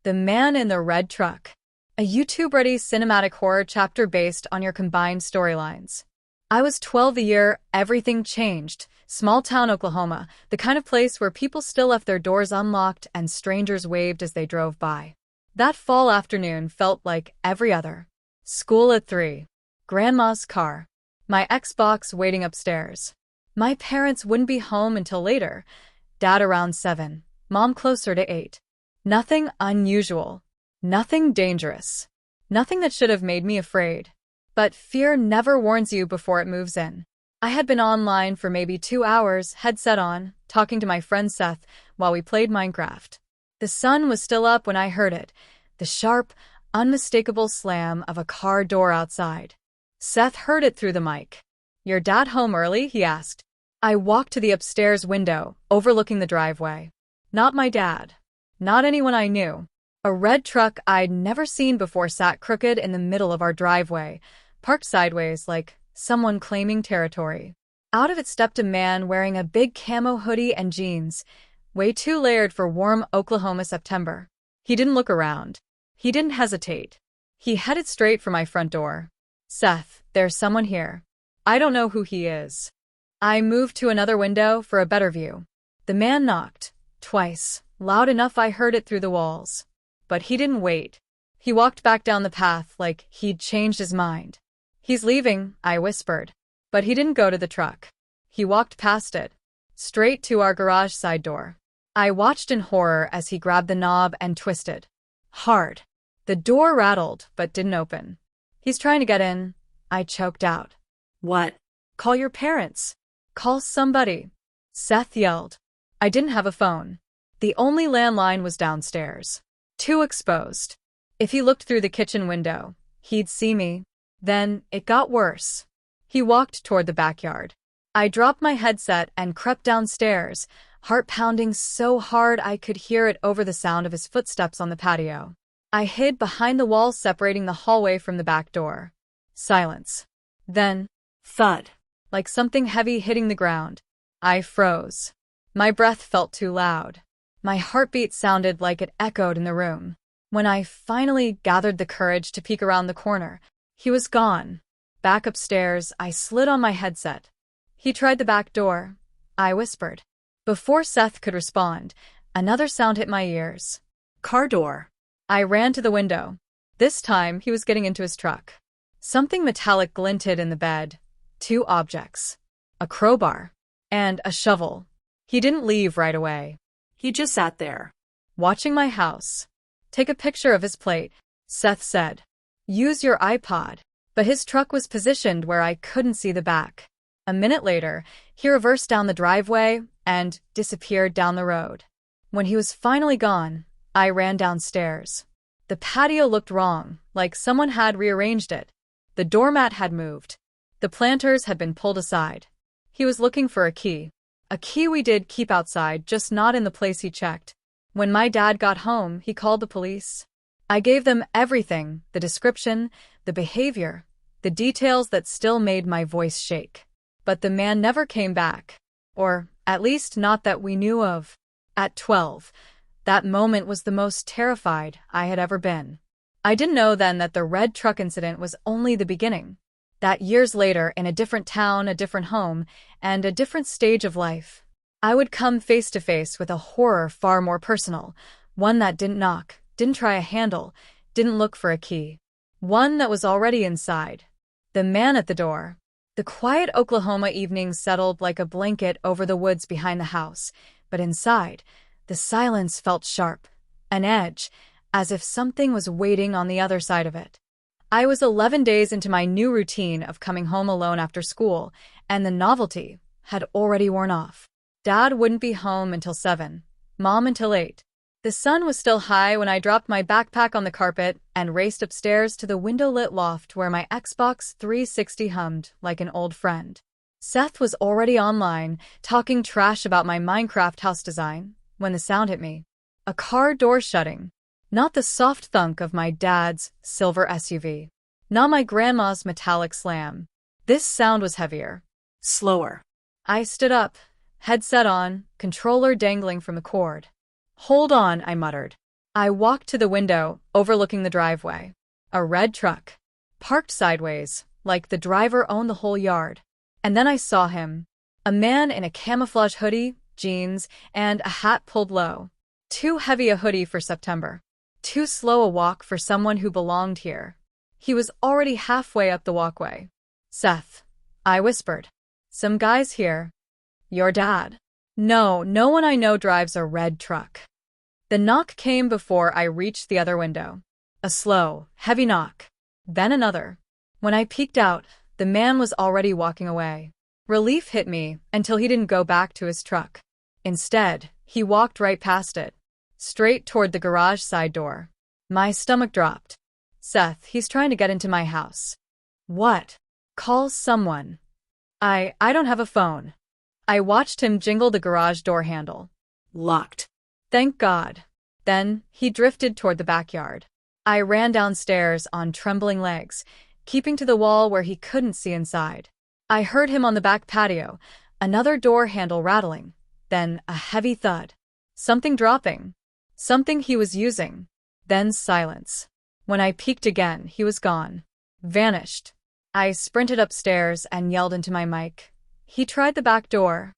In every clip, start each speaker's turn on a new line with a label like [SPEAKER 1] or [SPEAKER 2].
[SPEAKER 1] The Man in the Red Truck. A YouTube-ready cinematic horror chapter based on your combined storylines. I was 12 the year everything changed. Small-town Oklahoma, the kind of place where people still left their doors unlocked and strangers waved as they drove by. That fall afternoon felt like every other. School at 3. Grandma's car. My Xbox waiting upstairs. My parents wouldn't be home until later. Dad around 7. Mom closer to 8. Nothing unusual. Nothing dangerous. Nothing that should have made me afraid. But fear never warns you before it moves in. I had been online for maybe 2 hours, headset on, talking to my friend Seth while we played Minecraft. The sun was still up when I heard it, the sharp, unmistakable slam of a car door outside. Seth heard it through the mic. "Your dad home early?" he asked. I walked to the upstairs window, overlooking the driveway. Not my dad. Not anyone I knew. A red truck I'd never seen before sat crooked in the middle of our driveway, parked sideways like someone claiming territory. Out of it stepped a man wearing a big camo hoodie and jeans, way too layered for warm Oklahoma September. He didn't look around. He didn't hesitate. He headed straight for my front door. "Seth, there's someone here." I don't know who he is. I moved to another window for a better view. The man knocked, twice, loud enough I heard it through the walls. But he didn't wait. He walked back down the path like he'd changed his mind. "He's leaving," I whispered. But he didn't go to the truck. He walked past it, straight to our garage side door. I watched in horror as he grabbed the knob and twisted. Hard. The door rattled, but didn't open. "He's trying to get in," I choked out.
[SPEAKER 2] "What?"
[SPEAKER 1] "Call your parents. Call somebody," Seth yelled. I didn't have a phone. The only landline was downstairs. Too exposed. If he looked through the kitchen window, he'd see me. Then it got worse. He walked toward the backyard. I dropped my headset and crept downstairs, heart pounding so hard I could hear it over the sound of his footsteps on the patio. I hid behind the wall separating the hallway from the back door. Silence. Then,
[SPEAKER 2] thud.
[SPEAKER 1] Like something heavy hitting the ground. I froze. My breath felt too loud. My heartbeat sounded like it echoed in the room. When I finally gathered the courage to peek around the corner, he was gone. Back upstairs, I slid on my headset. "He tried the back door," I whispered. Before Seth could respond, another sound hit my ears.
[SPEAKER 2] "Car door."
[SPEAKER 1] I ran to the window. This time, he was getting into his truck. Something metallic glinted in the bed. 2 objects. A crowbar. And a shovel. He didn't leave right away.
[SPEAKER 2] He just sat there,
[SPEAKER 1] watching my house. "Take a picture of his plate," Seth said. "Use your iPod." But his truck was positioned where I couldn't see the back. A minute later, he reversed down the driveway and disappeared down the road. When he was finally gone, I ran downstairs. The patio looked wrong, like someone had rearranged it. The doormat had moved. The planters had been pulled aside. He was looking for a key. A key we did keep outside, just not in the place he checked. When my dad got home, he called the police. I gave them everything, the description, the behavior, the details that still made my voice shake. But the man never came back. Or, at least not that we knew of. At 12, that moment was the most terrified I had ever been. I didn't know then that the red truck incident was only the beginning. That years later, in a different town, a different home, and a different stage of life, I would come face to face with a horror far more personal, one that didn't knock, didn't try a handle, didn't look for a key. One that was already inside. The man at the door. The quiet Oklahoma evening settled like a blanket over the woods behind the house, but inside, the silence felt sharp, an edge, as if something was waiting on the other side of it. I was 11 days into my new routine of coming home alone after school, and the novelty had already worn off. Dad wouldn't be home until 7, Mom until 8. The sun was still high when I dropped my backpack on the carpet and raced upstairs to the window-lit loft where my Xbox 360 hummed like an old friend. Seth was already online, talking trash about my Minecraft house design, when the sound hit me. A car door shutting. Not the soft thunk of my dad's silver SUV. Not my grandma's metallic slam. This sound was heavier.
[SPEAKER 2] Slower.
[SPEAKER 1] I stood up, headset on, controller dangling from the cord. "Hold on," I muttered. I walked to the window, overlooking the driveway. A red truck, parked sideways, like the driver owned the whole yard. And then I saw him. A man in a camouflage hoodie, jeans, and a hat pulled low. Too heavy a hoodie for September. Too slow a walk for someone who belonged here. He was already halfway up the walkway. "Seth," I whispered. "Some guys here." "Your dad?" "No, no one I know drives a red truck." The knock came before I reached the other window. A slow, heavy knock. Then another. When I peeked out, the man was already walking away. Relief hit me until he didn't go back to his truck. Instead, he walked right past it, straight toward the garage side door. My stomach dropped. "Seth, he's trying to get into my house." "What?" "Call someone." I don't have a phone." I watched him jingle the garage door handle.
[SPEAKER 2] Locked.
[SPEAKER 1] Thank God. Then he drifted toward the backyard. I ran downstairs on trembling legs, keeping to the wall where he couldn't see inside. I heard him on the back patio, another door handle rattling, then a heavy thud. Something dropping. Something he was using. Then silence. When I peeked again, he was gone. Vanished. I sprinted upstairs and yelled into my mic. He tried the back door.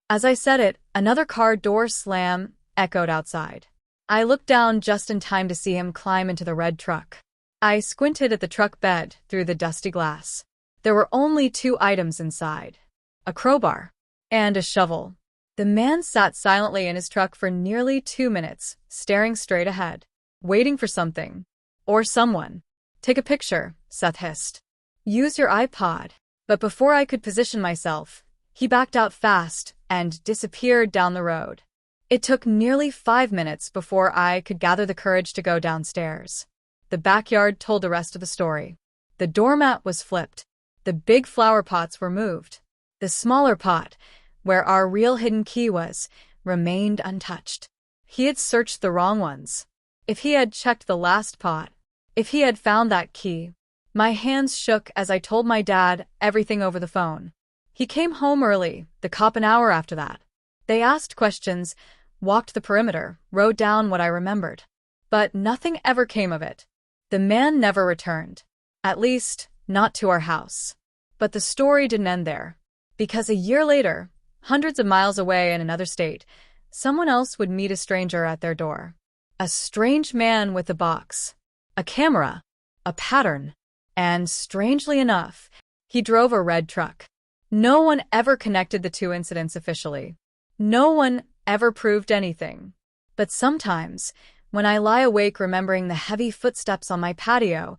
[SPEAKER 1] As I said it, another car door slam echoed outside. I looked down just in time to see him climb into the red truck. I squinted at the truck bed through the dusty glass. There were only 2 items inside: a crowbar and a shovel. The man sat silently in his truck for nearly 2 minutes, staring straight ahead, waiting for something. Or someone. "Take a picture," Seth hissed. "Use your iPod." But before I could position myself, he backed out fast and disappeared down the road. It took nearly 5 minutes before I could gather the courage to go downstairs. The backyard told the rest of the story. The doormat was flipped. The big flower pots were moved. The smaller pot, where our real hidden key was, remained untouched. He had searched the wrong ones. If he had checked the last pot, if he had found that key. My hands shook as I told my dad everything over the phone. He came home early, the cop an hour after that. They asked questions, walked the perimeter, wrote down what I remembered. But nothing ever came of it. The man never returned. At least, not to our house. But the story didn't end there. Because a year later, hundreds of miles away in another state, someone else would meet a stranger at their door. A strange man with a box, a camera, a pattern, and strangely enough, he drove a red truck. No one ever connected the 2 incidents officially. No one ever proved anything. But sometimes, when I lie awake remembering the heavy footsteps on my patio,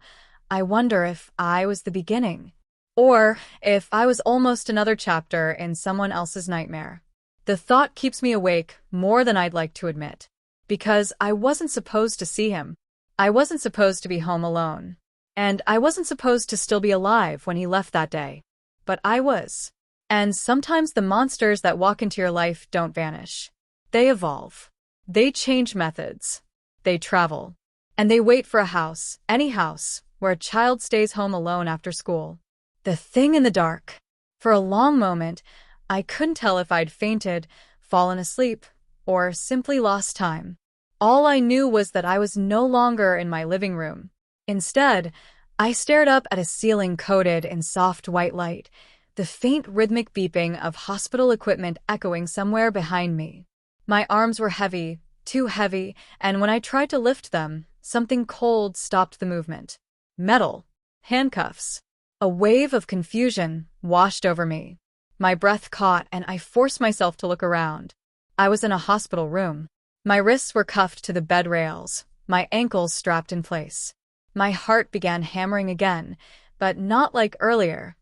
[SPEAKER 1] I wonder if I was the beginning, or if I was almost another chapter in someone else's nightmare. The thought keeps me awake more than I'd like to admit, because I wasn't supposed to see him. I wasn't supposed to be home alone. And I wasn't supposed to still be alive when he left that day. But I was. And sometimes the monsters that walk into your life don't vanish. They evolve. They change methods. They travel. And they wait for a house, any house, where a child stays home alone after school. The thing in the dark. For a long moment, I couldn't tell if I'd fainted, fallen asleep, or simply lost time. All I knew was that I was no longer in my living room. Instead, I stared up at a ceiling coated in soft white light, the faint rhythmic beeping of hospital equipment echoing somewhere behind me. My arms were heavy, too heavy, and when I tried to lift them, something cold stopped the movement. Metal. Handcuffs. A wave of confusion washed over me. My breath caught and I forced myself to look around. I was in a hospital room. My wrists were cuffed to the bed rails, my ankles strapped in place. My heart began hammering again, but not like earlier.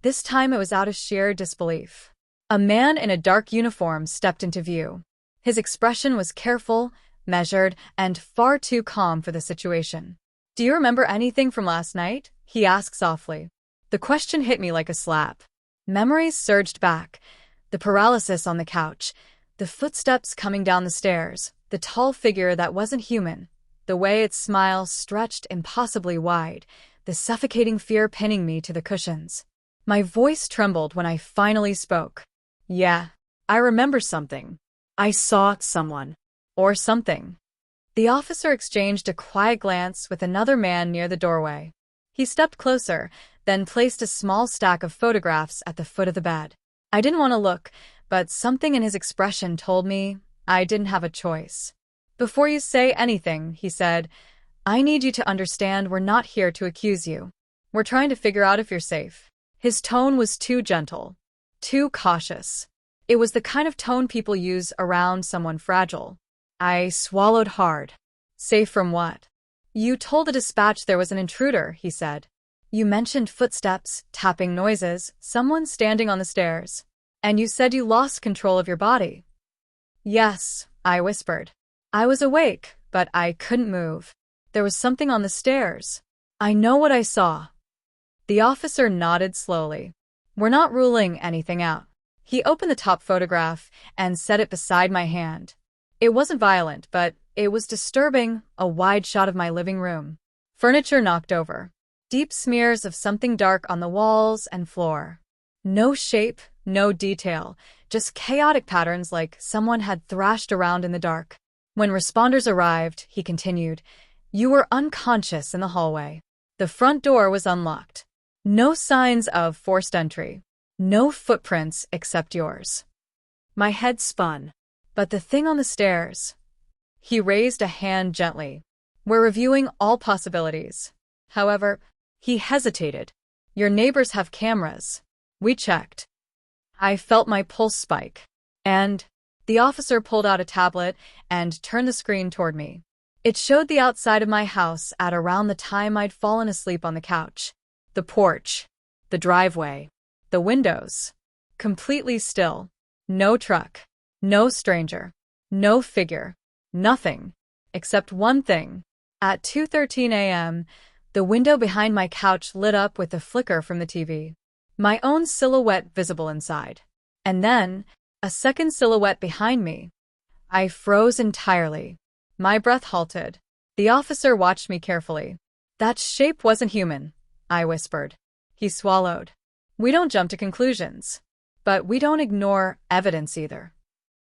[SPEAKER 1] This time it was out of sheer disbelief. A man in a dark uniform stepped into view. His expression was careful, measured, and far too calm for the situation. "Do you remember anything from last night?" he asked softly. The question hit me like a slap. Memories surged back. The paralysis on the couch, the footsteps coming down the stairs, the tall figure that wasn't human, the way its smile stretched impossibly wide, the suffocating fear pinning me to the cushions. My voice trembled when I finally spoke. "Yeah, I remember something. I saw someone. Or something." The officer exchanged a quiet glance with another man near the doorway. He stepped closer, then placed a small stack of photographs at the foot of the bed. I didn't want to look, but something in his expression told me I didn't have a choice. "Before you say anything," he said, "I need you to understand we're not here to accuse you. We're trying to figure out if you're safe." His tone was too gentle, too cautious. It was the kind of tone people use around someone fragile. I swallowed hard. "Safe from what?" "You told the dispatch there was an intruder," he said. "You mentioned footsteps, tapping noises, someone standing on the stairs. And you said you lost control of your body." "Yes," I whispered. "I was awake, but I couldn't move. There was something on the stairs. I know what I saw." The officer nodded slowly. "We're not ruling anything out." He opened the top photograph and set it beside my hand. It wasn't violent, but it was disturbing, a wide shot of my living room. Furniture knocked over. Deep smears of something dark on the walls and floor. No shape, no detail, just chaotic patterns like someone had thrashed around in the dark. "When responders arrived," he continued, "you were unconscious in the hallway. The front door was unlocked. No signs of forced entry. No footprints except yours." My head spun. "But the thing on the stairs..." He raised a hand gently. "We're reviewing all possibilities. However," he hesitated, "your neighbors have cameras. We checked." I felt my pulse spike. "And..." The officer pulled out a tablet and turned the screen toward me. It showed the outside of my house at around the time I'd fallen asleep on the couch. The porch, the driveway, the windows. Completely still. No truck, no stranger, no figure, nothing, except one thing. At 2:13 a.m., the window behind my couch lit up with a flicker from the TV. My own silhouette visible inside. And then, a second silhouette behind me. I froze entirely. My breath halted. The officer watched me carefully. "That shape wasn't human," I whispered. He swallowed. "We don't jump to conclusions. But we don't ignore evidence either."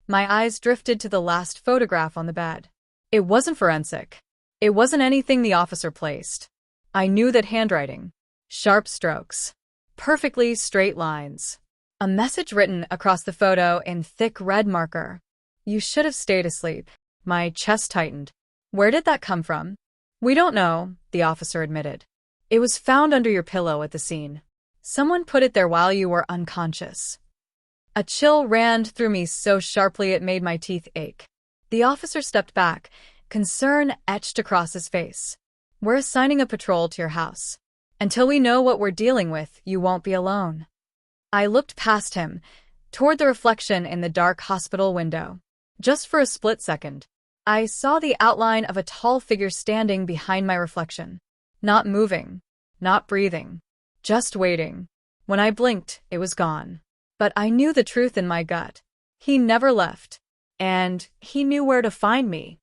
[SPEAKER 1] My eyes drifted to the last photograph on the bed. It wasn't forensic. It wasn't anything the officer placed. I knew that handwriting. Sharp strokes. Perfectly straight lines. A message written across the photo in thick red marker. "You should have stayed asleep." My chest tightened. "Where did that come from?" "We don't know," the officer admitted. "It was found under your pillow at the scene. Someone put it there while you were unconscious." A chill ran through me so sharply it made my teeth ache. The officer stepped back, concern etched across his face. "We're assigning a patrol to your house. Until we know what we're dealing with, you won't be alone." I looked past him, toward the reflection in the dark hospital window. Just for a split second, I saw the outline of a tall figure standing behind my reflection. Not moving, not breathing, just waiting. When I blinked, it was gone. But I knew the truth in my gut. He never left. And he knew where to find me.